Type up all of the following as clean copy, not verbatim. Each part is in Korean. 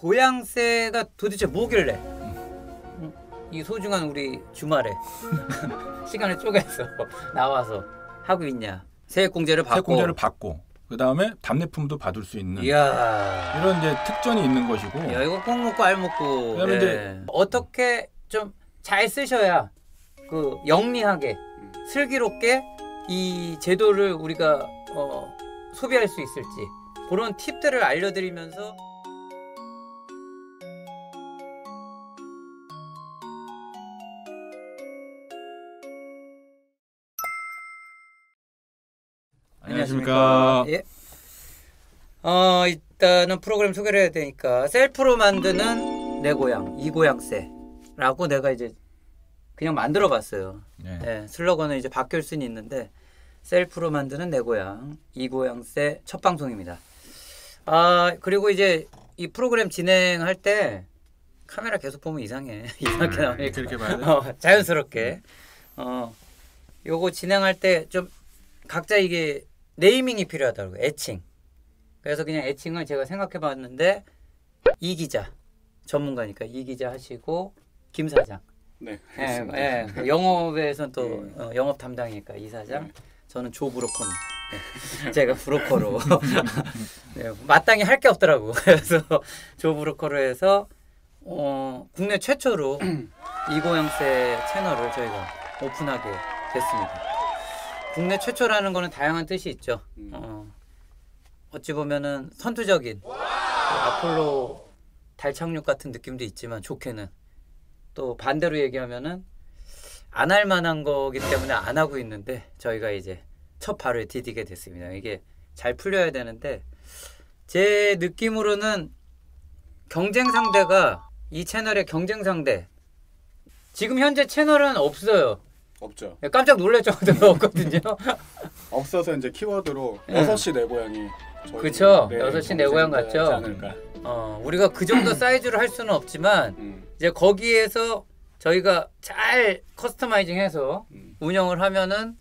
고향세가 도대체 뭐길래 이 소중한 우리 주말에 시간을 쪼개서 나와서 하고 있냐. 세액공제를 받고 그 다음에 답례품도 받을 수 있는 이야. 이런 이제 특전이 있는 것이고. 야, 이거 꼭 먹고 알 먹고. 그다음에 예. 이제 어떻게 좀 잘 쓰셔야 그 영리하게 슬기롭게 이 제도를 우리가 소비할 수 있을지 그런 팁들을 알려드리면서. 안녕하십니까. 예. 일단은 프로그램 소개를 해야 되니까 셀프로 만드는 내 고향 이고향세라고 내가 이제 그냥 만들어 봤어요. 네. 예, 슬로건은 이제 바뀔 수는 있는데 셀프로 만드는 내 고향 이고향세 첫 방송입니다. 그리고 이제 이 프로그램 진행할 때 카메라 계속 보면 이상해. 이상하게 나오니까 이렇게 봐야 돼. 자연스럽게 요거 진행할 때 좀 각자 이게 네이밍이 필요하더라고요. 애칭. 그래서 그냥 애칭을 제가 생각해 봤는데 이 기자 전문가니까 이 기자 하시고 김 사장. 네. 예, 영업에선 또 영업 담당이니까 이 사장. 네. 저는 조 브로커. 네. 제가 브로커로 네, 마땅히 할 게 없더라고. 그래서 조 브로커로 해서 국내 최초로 이고향세 채널을 저희가 오픈하게 됐습니다. 국내 최초라는 거는 다양한 뜻이 있죠. 어찌 보면은 선두적인 아폴로 달 착륙 같은 느낌도 있지만 좋게는 또 반대로 얘기하면은 안 할 만한 거기 때문에 안 하고 있는데 저희가 이제 첫 발을 디디게 됐습니다. 이게 잘 풀려야 되는데 제 느낌으로는 경쟁 상대가 이 채널의 경쟁 상대 지금 현재 채널은 없어요. 없죠. 깜짝 놀랄 정도로 없거든요. 없어서 이제 키워드로 6시 내 고향이 그렇죠. 6시 내 고향 같죠. 우리가 그 정도 사이즈로 할 수는 없지만 이제 거기에서 저희가 잘 커스터마이징해서 운영을 하면은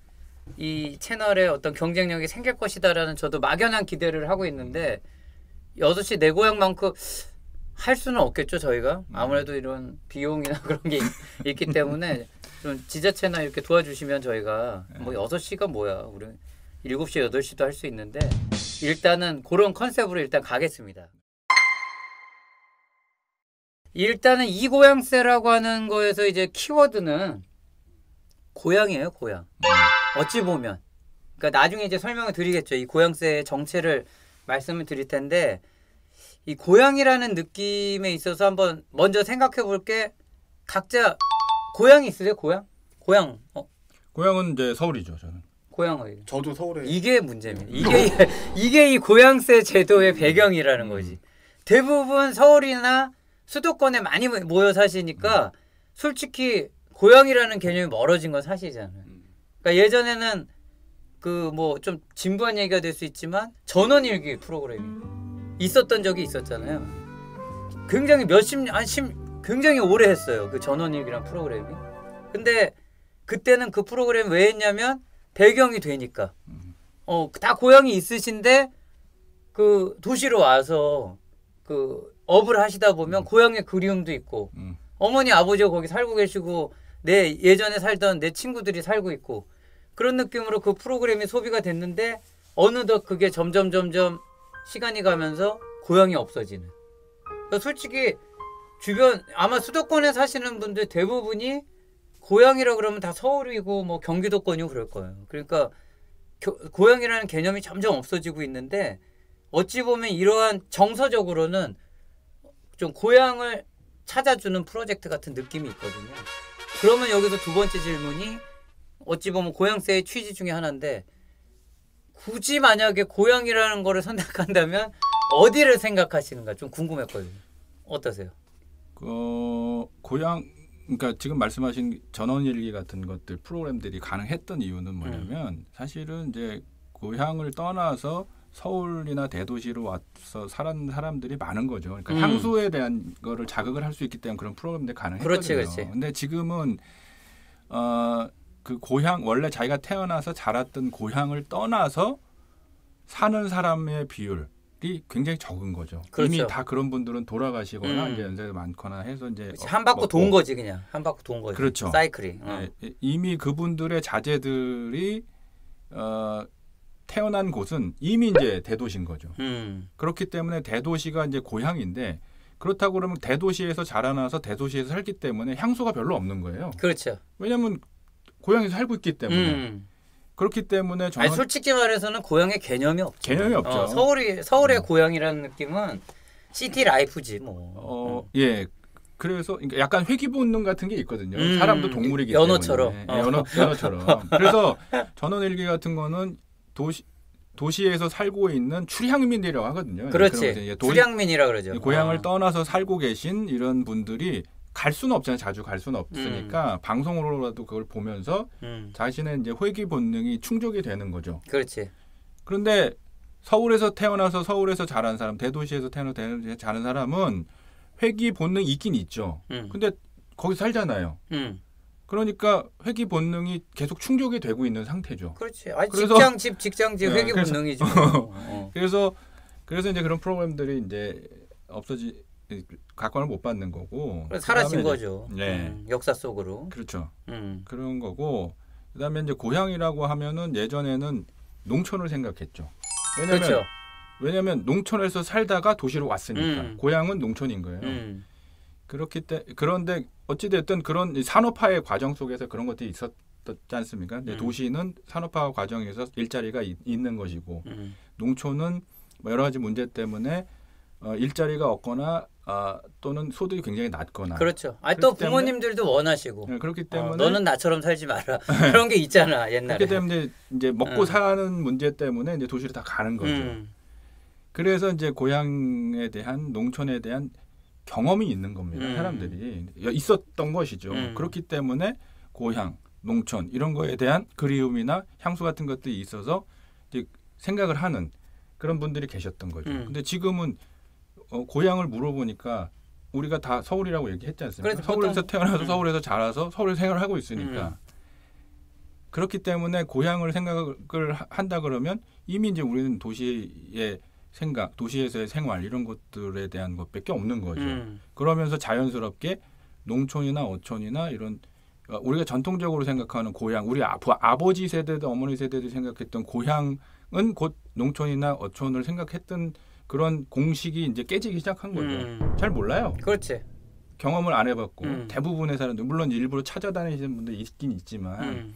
이 채널에 어떤 경쟁력이 생길 것이다라는 저도 막연한 기대를 하고 있는데 6시 내 고향만큼 할 수는 없겠죠. 저희가 아무래도 이런 비용이나 그런 게 있기 때문에 좀 지자체나 이렇게 도와주시면 저희가 뭐 6시가 뭐야 우리 7시 8시도 할 수 있는데 일단은 그런 컨셉으로 일단 가겠습니다. 일단은 이 고향세라고 하는 거에서 이제 키워드는 고향이에요. 고향. 어찌 보면 그러니까 나중에 이제 설명을 드리겠죠. 이 고향세의 정체를 말씀을 드릴 텐데 이 고향이라는 느낌에 있어서 한번 먼저 생각해 볼게. 각자 고향이 있으세요? 고향? 고향은 이제 서울이죠. 저는. 고향은 저도 서울에. 이게 문제입니다. 이게 이 고향세 제도의 배경이라는 거지. 대부분 서울이나 수도권에 많이 모여 사시니까 솔직히 고향이라는 개념이 멀어진 건 사실이잖아요. 그러니까 예전에는 그 뭐 좀 진부한 얘기가 될 수 있지만 전원일기 프로그램이 있었던 적이 있었잖아요. 굉장히 굉장히 오래 했어요. 그 전원일기란 프로그램이. 근데 그때는 그 프로그램 왜 했냐면 배경이 되니까. 다 고향이 있으신데 그 도시로 와서 그 업을 하시다 보면 고향의 그리움도 있고 어머니 아버지가 거기 살고 계시고 내 예전에 살던 내 친구들이 살고 있고 그런 느낌으로 그 프로그램이 소비가 됐는데 어느덧 그게 점점 시간이 가면서 고향이 없어지는. 그러니까 솔직히 주변 아마 수도권에 사시는 분들 대부분이 고향이라 그러면 다 서울이고 뭐 경기도권이고 그럴 거예요. 그러니까 고향이라는 개념이 점점 없어지고 있는데 어찌 보면 이러한 정서적으로는 좀 고향을 찾아주는 프로젝트 같은 느낌이 있거든요. 그러면 여기서 두 번째 질문이 어찌 보면 고향세의 취지 중에 하나인데 굳이 만약에 고향이라는 거를 선택한다면 어디를 생각하시는가 좀 궁금했거든요. 어떠세요? 고향 그러니까 지금 말씀하신 전원일기 같은 것들 프로그램들이 가능했던 이유는 뭐냐면 사실은 이제 고향을 떠나서 서울이나 대도시로 와서 살았는 사람들이 많은 거죠. 그러니까 향수에 대한 거를 자극을 할 수 있기 때문에 그런 프로그램들이 가능했거든요. 그렇지. 근데 지금은 그 고향 원래 자기가 태어나서 자랐던 고향을 떠나서 사는 사람의 비율 굉장히 적은 거죠. 그렇죠. 이미 다 그런 분들은 돌아가시거나 음. 이제 연세가 많거나 해서 이제 그렇지. 한 바퀴 돈 거지 그냥. 한 바퀴 돈 거지. 그렇죠. 사이클이. 네, 이미 그분들의 자제들이 태어난 곳은 이미 이제 대도시인 거죠. 그렇기 때문에 대도시가 이제 고향인데 그렇다고 그러면 대도시에서 자라나서 대도시에서 살기 때문에 향수가 별로 없는 거예요. 그렇죠. 왜냐하면 고향에서 살고 있기 때문에 그렇기 때문에 저는 아니 솔직히 말해서는 고향의 개념이 없죠. 개념이 없죠. 서울의 고향이라는 느낌은 시티 라이프지 뭐. 예. 그래서 그러니까 약간 회귀 본능 같은 게 있거든요. 음. 사람도 동물이기 연어처럼. 때문에. 연어처럼. 그래서 전원일기 같은 거는 도시에서 살고 있는 출향민이라고 하거든요. 그렇지. 출향민이라 그러죠. 고향을 떠나서 살고 계신 이런 분들이 갈 수는 없잖아요. 자주 갈 수는 없으니까 방송으로라도 그걸 보면서 자신의 이제 회귀 본능이 충족이 되는 거죠. 그렇지. 그런데 서울에서 태어나서 서울에서 자란 사람, 대도시에서 태어나서 대도시에서 자란 사람은 회귀 본능이 있긴 있죠. 근데 거기 살잖아요. 그러니까 회귀 본능이 계속 충족이 되고 있는 상태죠. 그렇지. 아니, 그래서, 직장 집 회귀 본능이죠. 그래서 이제 그런 프로그램들이 이제 각광을 못 받는 거고. 사라진 거죠. 네. 역사 속으로. 그렇죠. 그런 거고. 그다음에 이제 고향이라고 하면은 예전에는 농촌을 생각했죠. 그렇죠. 왜냐면 농촌에서 살다가 도시로 왔으니까 고향은 농촌인 거예요. 그런데 어찌 됐든 그런 산업화의 과정 속에서 그런 것들이 있었지 않습니까? 도시는 산업화 과정에서 일자리가 있는 것이고 농촌은 뭐 여러 가지 문제 때문에 일자리가 없거나 또는 소득이 굉장히 낮거나. 그렇죠. 또 부모님들도 원하시고. 네, 그렇기 때문에 너는 나처럼 살지 마라. 그런 게 있잖아 옛날에. 그렇기 때문에 이제 먹고 사는 문제 때문에 이제 도시로 다 가는 거죠. 그래서 이제 고향에 대한 농촌에 대한 경험이 있는 겁니다. 사람들이 있었던 것이죠. 그렇기 때문에 고향, 농촌 이런 거에 대한 그리움이나 향수 같은 것들이 있어서 이제 생각을 하는 그런 분들이 계셨던 거죠. 근데 지금은 고향을 물어보니까 우리가 다 서울이라고 얘기했지 않습니까? 서울에서 태어나서 서울에서 자라서 서울에서 생활을 하고 있으니까 그렇기 때문에 고향을 생각을 한다 그러면 이미 이제 우리는 도시의 생각, 도시에서의 생활 이런 것들에 대한 것밖에 없는 거죠. 그러면서 자연스럽게 농촌이나 어촌이나 이런 우리가 전통적으로 생각하는 고향, 우리 아버지 세대도 어머니 세대도 생각했던 고향은 곧 농촌이나 어촌을 생각했던 그런 공식이 이제 깨지기 시작한 거죠. 잘 몰라요. 그렇지. 경험을 안 해봤고 대부분의 사람들 물론 일부러 찾아다니시는 분들 있긴 있지만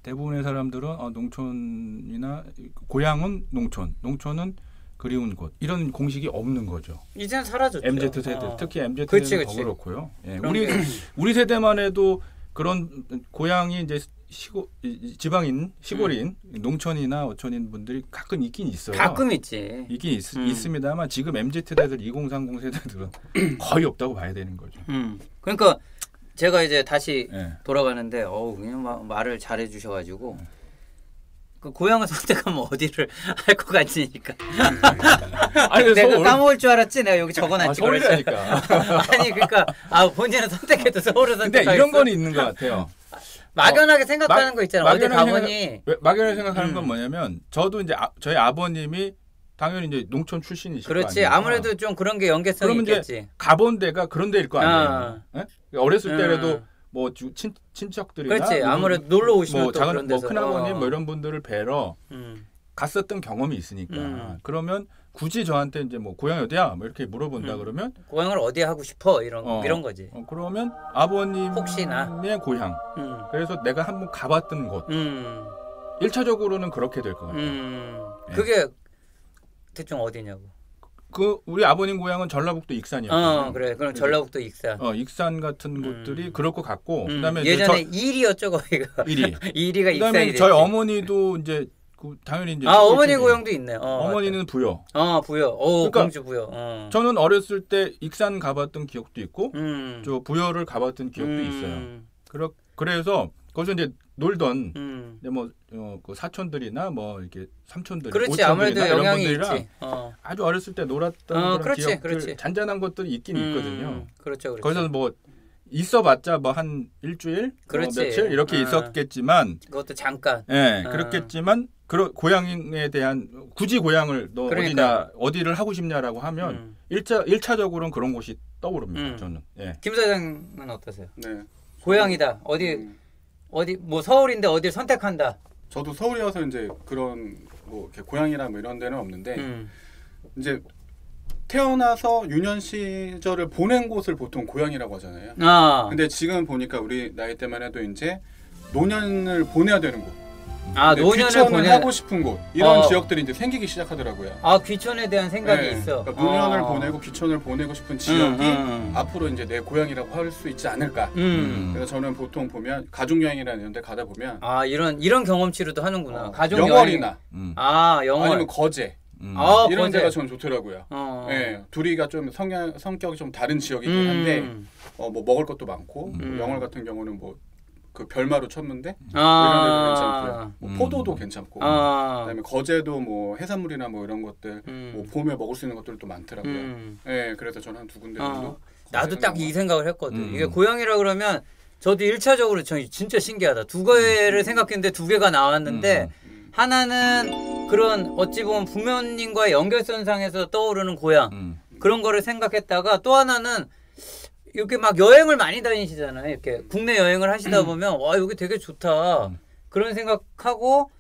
대부분의 사람들은 농촌이나 고향은 농촌은 그리운 곳 이런 공식이 없는 거죠. 이제는 사라졌죠. MZ 세대 특히 MZ 세대는 더 그렇고요. 예, 우리 세대만 해도 그런 고향이 이제 지방인 시골인 농촌이나 어촌인 분들이 가끔 있긴 있어요. 가끔 있지. 있긴 있습니다만 지금 MZ 세대들 2030 세대들은 거의 없다고 봐야 되는 거죠. 그러니까 제가 이제 다시 돌아가는데 그냥 말을 잘해 주셔가지고 그 고향을 선택하면 어디를 할 것 같으니까. 아니, 내가 까먹을 줄 알았지. 내가 여기 적어놨지. 서울이라니까. 아니 그러니까 본인은 선택해도 서울을 선택하겠어. 근데 이런 건 있는 것 같아요. 막연하게 생각하는 거 있잖아. 어디 가보니. 막연하게 생각하는 건 뭐냐면 저도 이제 저희 아버님이 당연히 이제 농촌 출신이시고 그렇지. 아무래도 좀 그런 게 연계성이 있겠지. 이제 가본 데가 그런 데일 거 아니에요. 어렸을 때라도 뭐 친척들이나 그렇지. 아무래도 놀러 오시면 또 작은 그런 데서 큰아버님 뭐 이런 분들을 뵈러 갔었던 경험이 있으니까 그러면 굳이 저한테 이제 뭐 고향이 어디야 뭐 이렇게 물어본다 그러면 고향을 어디 하고 싶어 이런 거지. 그러면 아버님의 혹시나 고향 그래서 내가 한번 가봤던 곳 1차적으로는 그렇게 될 것 같아요. 그게 대충 어디냐고. 우리 아버님 고향은 전라북도 익산이었거든요. 그래. 그럼 전라북도 익산. 익산 같은 곳들이 그럴 것 같고 그다음에 예전에 일이었죠 거기가. 일이가 익산이 됐지. 저희 어머니도 이제 당연히 이제 어머니 고향도 있네. 어머니는 부여. 부여. 그러니까 공주 부여. 저는 어렸을 때 익산 가봤던 기억도 있고 저 부여를 가봤던 기억도 있어요. 그래서 거기서 이제 놀던 이제 그 사촌들이나 뭐 이렇게 삼촌들, 그렇지 아무래도 영향이 있지. 아주 어렸을 때 놀았던 그런 기억들, 잔잔한 것들이 있긴 있거든요. 그렇죠. 거기서 뭐 있어봤자 뭐 한 일주일, 그렇지. 며칠 이렇게 있었겠지만 그것도 잠깐. 예, 그렇겠지만 고향에 대한 굳이 고향을 너 그러니까. 어디를 하고 싶냐라고 하면 1차적으로는 그런 곳이 떠오릅니다. 저는. 예. 김 사장은 어떠세요? 네. 고향이다. 어디 뭐 서울인데 어디를 선택한다. 저도 서울이어서 이제 그런 뭐 이렇게 고향이나 뭐 이런 데는 없는데 이제 태어나서 유년 시절을 보낸 곳을 보통 고향이라고 하잖아요. 근데 지금 보니까 우리 나이 때만 해도 이제 노년을 보내야 되는 곳. 노년을 귀촌을 하고 싶은 곳 이런 지역들이 이제 생기기 시작하더라고요. 귀촌에 대한 생각이 있어. 그러니까 노년을 보내고 귀촌을 보내고 싶은 지역이 앞으로 이제 내 고향이라고 할 수 있지 않을까. 그래서 저는 보통 보면 가족 여행이라는 이런 데 가다 보면 이런 경험치로도 하는구나. 가족 영월이나 영월 아니면 거제 이런 거제. 데가 저는 좋더라고요. 네, 둘이가 좀 성격이 좀 다른 지역이긴 한데 뭐 먹을 것도 많고 영월 같은 경우는 뭐 그 별마루 쳤는데 뭐 이런 데도 괜찮고요. 뭐 포도도 괜찮고 그다음에 거제도 뭐 해산물이나 뭐 이런 것들 뭐 봄에 먹을 수 있는 것들도 많더라고요. 네, 그래서 저는 한 두 군데 정도. 나도 딱 이 생각을 했거든. 이게 고향이라 그러면 저도 1차적으로 진짜 신기하다. 두 개를 생각했는데 두 개가 나왔는데 하나는 그런 어찌 보면 부모님과의 연결선상에서 떠오르는 고향 그런 거를 생각했다가 또 하나는 이렇게 막 여행을 많이 다니시잖아요. 이렇게 국내 여행을 하시다 보면 와 여기 되게 좋다 그런 생각하고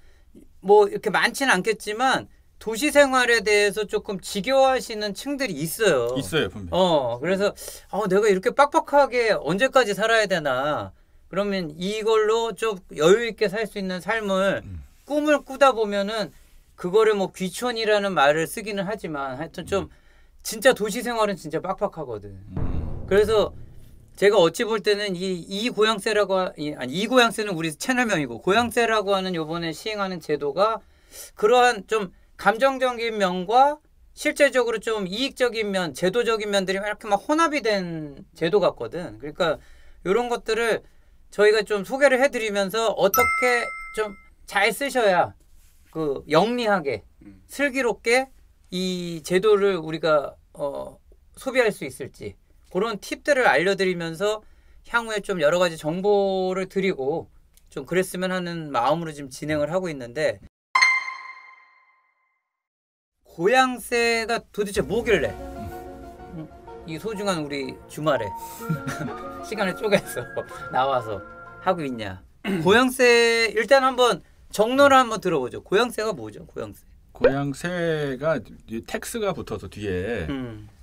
뭐 이렇게 많지는 않겠지만 도시 생활에 대해서 조금 지겨워하시는 층들이 있어요. 분명히. 그래서 내가 이렇게 빡빡하게 언제까지 살아야 되나. 그러면 이걸로 좀 여유 있게 살 수 있는 삶을 꿈을 꾸다 보면은 그거를 뭐 귀촌이라는 말을 쓰기는 하지만 하여튼 좀 진짜 도시 생활은 진짜 빡빡하거든. 그래서 제가 어찌 볼 때는 이 고향세라고 이 고향세는 우리 채널명이고 고향세라고 하는 요번에 시행하는 제도가 그러한 좀 감정적인 면과 실제적으로 좀 이익적인 면, 제도적인 면들이 이렇게 막 혼합이 된 제도 같거든. 그러니까 이런 것들을 저희가 좀 소개를 해드리면서 어떻게 좀 잘 쓰셔야 그 영리하게 슬기롭게 이 제도를 우리가 소비할 수 있을지 그런 팁들을 알려드리면서 향후에 좀 여러 가지 정보를 드리고 좀 그랬으면 하는 마음으로 지금 진행을 하고 있는데 고향세가 도대체 뭐길래 이 소중한 우리 주말에 시간을 쪼개서 나와서 하고 있냐. 고향세 일단 한번 정론을 한번 들어보죠. 고향세가 뭐죠? 고향세가 텍스가 붙어서 뒤에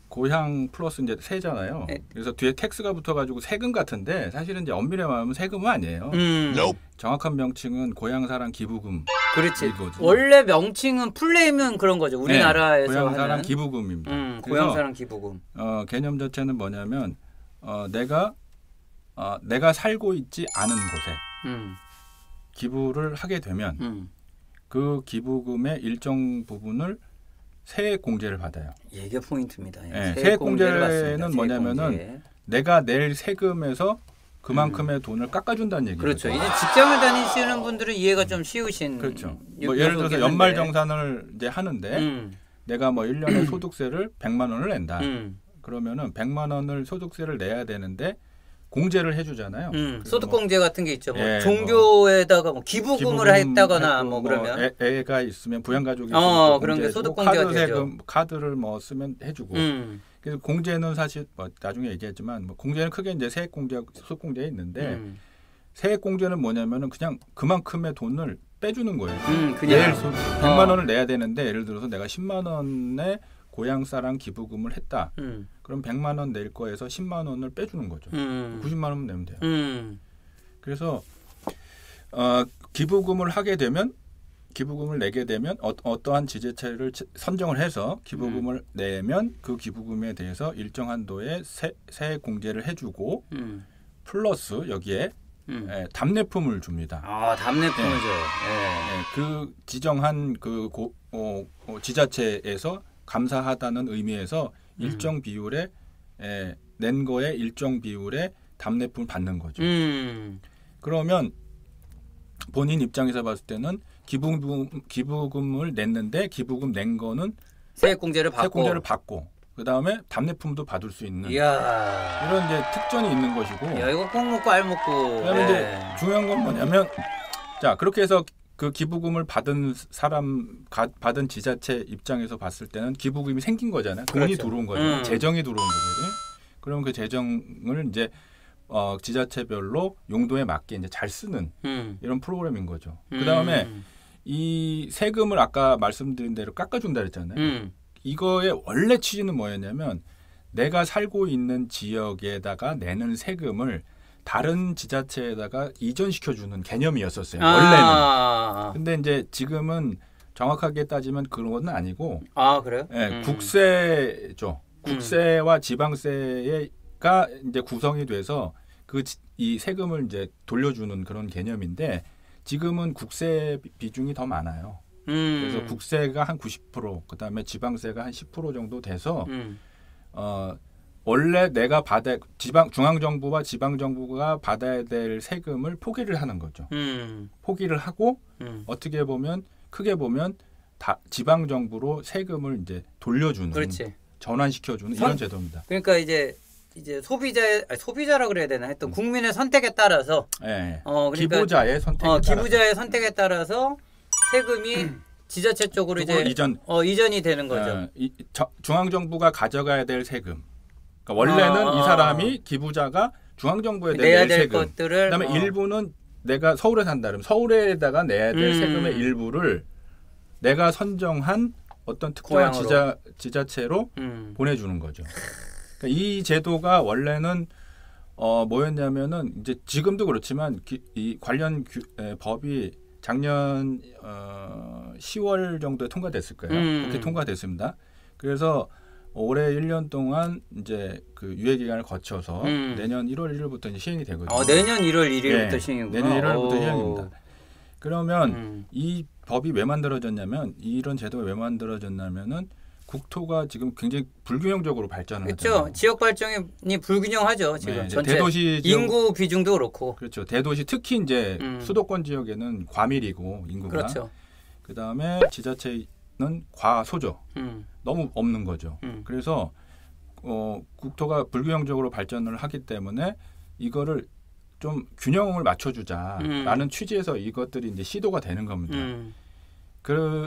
고향 플러스 이제 세잖아요. 그래서 뒤에 텍스가 붙어가지고 세금 같은데 사실은 이제 엄밀히 말하면 세금은 아니에요. 정확한 명칭은 고향사랑 기부금. 그렇지. 이거죠. 원래 명칭은 풀네임은 그런 거죠. 우리나라에서 고향사랑 하는 기부금입니다. 고향사랑 기부금. 개념 자체는 뭐냐면 내가 살고 있지 않은 곳에 기부를 하게 되면 그 기부금의 일정 부분을 세액 공제를 받아요. 이게 포인트입니다. 세액 공제는 뭐냐면은 내가 낼 세금에서 그만큼의 돈을 깎아준다는 얘기죠. 그렇죠. 이제 직장을 다니시는 분들은 이해가 좀 쉬우신. 그렇죠. 뭐 예를 들어서 연말정산을 이제 하는데 내가 뭐 1년에 소득세를 100만 원을 낸다. 그러면은 100만 원을 소득세를 내야 되는데 공제를 해주잖아요. 소득공제 같은 게 있죠. 뭐 종교에다가 뭐 기부금을 했다거나 뭐 그러면 애가 있으면 부양가족이 있으면 그런 게 소득공제가 되죠. 카드를 뭐 쓰면 해주고. 그래서 공제는 사실 뭐 나중에 얘기했지만 뭐 공제는 크게 이제 세액 공제, 소득공제에 있는데 세액 공제는 뭐냐면은 그냥 그만큼의 돈을 빼주는 거예요. 그냥 100만 원을 내야 되는데 예를 들어서 내가 10만 원의 고향사랑 기부금을 했다. 그럼 100만 원 낼 거에서 10만 원을 빼주는 거죠. 90만 원 내면 돼요. 그래서 기부금을 내게 되면 어떠한 지자체를 선정을 해서 기부금을 내면 그 기부금에 대해서 일정 한도의 세액 공제를 해주고 플러스 여기에 답례품을 줍니다. 답례품을 줘요. 그 지정한 그 지자체에서 감사하다는 의미에서 일정 비율의 낸 거에 일정 비율의 답례품을 받는 거죠. 그러면 본인 입장에서 봤을 때는 기부금을 냈는데 기부금 낸 거는 세액 공제를 받고 그다음에 답례품도 받을 수 있는 이야. 이런 이제 특전이 있는 것이고. 야, 이거 꼭 먹고 알 먹고. 그다음에 이제 중요한 건 뭐냐면 자, 그렇게 해서 그 기부금을 받은 받은 지자체 입장에서 봤을 때는 기부금이 생긴 거잖아요. 돈이 그렇죠. 들어온 거죠. 재정이 들어온 거거든요. 그럼 그 재정을 이제 지자체별로 용도에 맞게 이제 잘 쓰는 이런 프로그램인 거죠. 그다음에 이 세금을 아까 말씀드린 대로 깎아준다 그랬잖아요. 이거의 원래 취지는 뭐였냐면 내가 살고 있는 지역에다가 내는 세금을 다른 지자체에다가 이전시켜주는 개념이었었어요. 원래는. 근데 이제 지금은 정확하게 따지면 그런 건 아니고. 아, 그래요? 네, 국세죠. 국세와 지방세가 이제 구성이 돼서 이 세금을 이제 돌려주는 그런 개념인데 지금은 국세 비중이 더 많아요. 그래서 국세가 한 90%, 그다음에 지방세가 한 10% 정도 돼서 원래 내가 중앙 정부와 지방 정부가 받아야 될 세금을 포기를 하는 거죠. 포기를 하고 어떻게 보면 크게 보면 지방 정부로 세금을 이제 돌려주는, 그렇지. 전환시켜주는 이런 제도입니다. 그러니까 이제 소비자라 그래야 되나 하여튼 국민의 선택에 따라서 네. 그러니까 기부자의 선택에 기부자의 선택에 따라서 세금이 지자체 쪽으로 이제 이전이 되는 거죠. 중앙 정부가 가져가야 될 세금. 그러니까 원래는 이 사람이 기부자가 중앙 정부에 내야 될 세금. 것들을 그다음에 일부는 내가 서울에 산다 그러면 서울에다가 내야 될 세금의 일부를 내가 선정한 어떤 특정한 지자체로 보내주는 거죠. 그러니까 이 제도가 원래는 뭐였냐면은 이제 지금도 그렇지만 이 관련 법이 작년 10월 정도에 통과됐을 거예요. 그렇게 통과됐습니다. 그래서 올해 1년 동안 이제 그 유예 기간을 거쳐서 내년 1월 1일부터 이제 시행이 되거든요. 내년 1월 1일부터 시행이구나. 내년 1월부터 시행입니다. 그러면 이 법이 왜 만들어졌냐면 이런 제도가 왜 만들어졌냐면은 국토가 지금 굉장히 불균형적으로 발전을 하잖아요. 그렇죠. 지역 발전이 불균형하죠. 지금 전체 대도시 인구 비중도 그렇고. 그렇죠. 대도시 특히 이제 수도권 지역에는 과밀이고 인구가. 그렇죠. 그다음에 지자체는 과소죠. 너무 없는 거죠. 그래서 국토가 불균형적으로 발전을 하기 때문에 이거를 좀 균형을 맞춰주자라는 취지에서 이것들이 이제 시도가 되는 겁니다.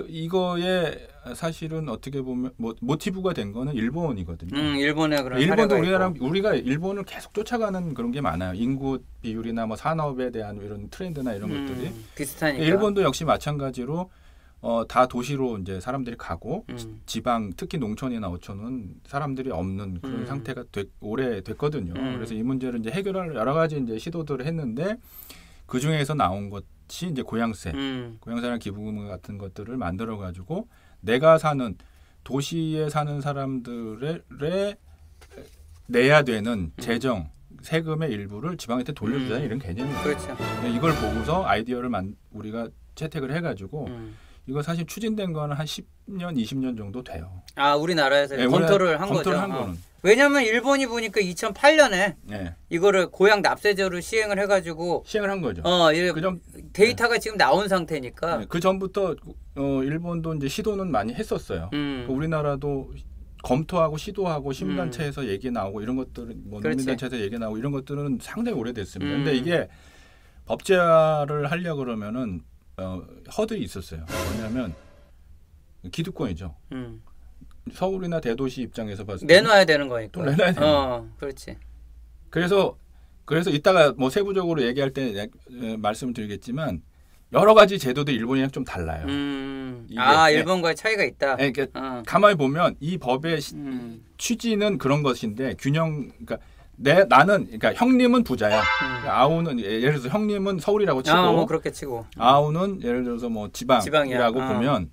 이거에 사실은 어떻게 보면 모티브가 된 거는 일본이거든요. 일본의 그런 일본도 우리가 일본을 계속 쫓아가는 그런 게 많아요. 인구 비율이나 뭐 산업에 대한 이런 트렌드나 이런 것들이 비슷하니까. 일본도 역시 마찬가지로 다 도시로 이제 사람들이 가고 지방 특히 농촌이나 어촌은 사람들이 없는 그런 상태가 오래 됐거든요. 그래서 이 문제를 이제 해결할 여러 가지 이제 시도들을 했는데 그 중에서 나온 것이 이제 고양세나 기부금 같은 것들을 만들어 가지고 내가 사는 도시에 사는 사람들의 내야 되는 재정 세금의 일부를 지방한테 돌려주자 이런 개념이에요. 그렇죠. 이걸 보고서 아이디어를 우리가 채택을 해가지고 이거 사실 추진된 거는 한 10년, 20년 정도 돼요. 우리나라에서 검토를 한 거죠. 거는. 왜냐하면 일본이 보니까 2008년에 이거를 고양 납세제로 시행을 해가지고 시행을 한 거죠. 데이터가 지금 나온 상태니까. 그 전부터 일본도 이제 시도는 많이 했었어요. 우리나라도 검토하고 시도하고 시민단체에서 얘기 나오고 이런 것들은 농민단체에서 얘기 나오고 이런 것들은 상당히 오래됐습니다. 근데 이게 법제화를 하려고 그러면은 허들이 있었어요. 뭐냐면 기득권이죠. 서울이나 대도시 입장에서 봤을 때 내놔야 되는 거니까. 또 내놔야 되는 그렇지. 그래서 이따가 뭐 세부적으로 얘기할 때 말씀을 드리겠지만 여러 가지 제도도 일본이랑 좀 달라요. 일본과의 차이가 있다. 그러니까 가만히 보면 이 법의 취지는 그런 것인데 그러니까 나는 그러니까 형님은 부자야. 아우는 예를 들어서 형님은 서울이라고 치고 그렇게 치고 아우는 예를 들어서 뭐 지방이라고 지방이야. 보면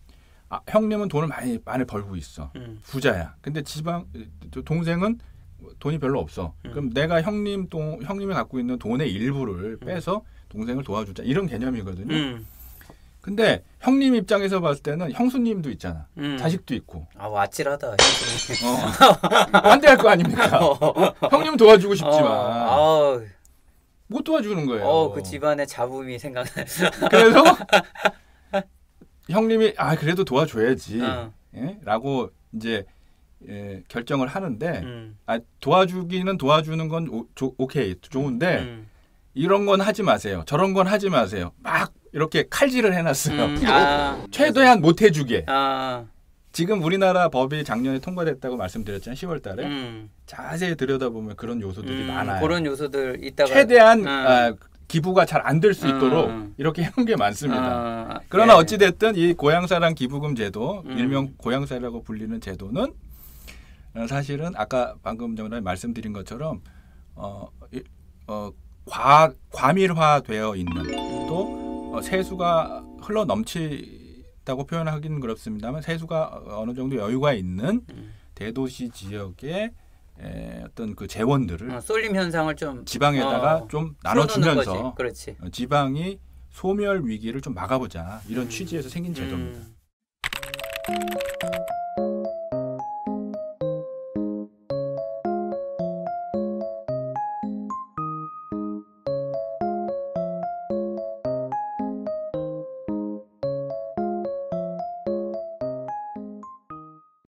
형님은 돈을 많이 벌고 있어. 부자야. 근데 동생은 돈이 별로 없어. 그럼 내가 형님이 갖고 있는 돈의 일부를 빼서 동생을 도와주자. 이런 개념이거든요. 근데 형님 입장에서 봤을 때는 형수님도 있잖아. 자식도 있고. 아찔하다. 반대할 거 아닙니까? 형님 도와주고 싶지만 못 도와주는 거예요. 그 집안의 잡음이 생각나. 그래서 형님이 그래도 도와줘야지. 라고 이제 결정을 하는데 도와주기는 도와주는 건 오케이 좋은데 이런 건 하지 마세요. 저런 건 하지 마세요. 막 이렇게 칼질을 해놨어요. 최대한 못 해주게. 지금 우리나라 법이 작년에 통과됐다고 말씀드렸잖아요. 10월 달에. 자세히 들여다보면 그런 요소들이 많아요. 그런 요소들 있다가 최대한 기부가 잘 안 될 수 있도록 이렇게 해놓은 게 많습니다. 그러나 어찌됐든 이 고향사랑 기부금 제도, 일명 고향사라고 불리는 제도는 사실은 아까 방금 전에 말씀드린 것처럼 과밀화되어 있는 또 세수가 흘러 넘치다고 표현하기는 그렇습니다만 세수가 어느 정도 여유가 있는 대도시 지역의 어떤 그 재원들을 쏠림 현상을 좀 지방에다가 좀 나눠주면서 그렇지. 지방이 소멸 위기를 좀 막아보자 이런 취지에서 생긴 제도입니다.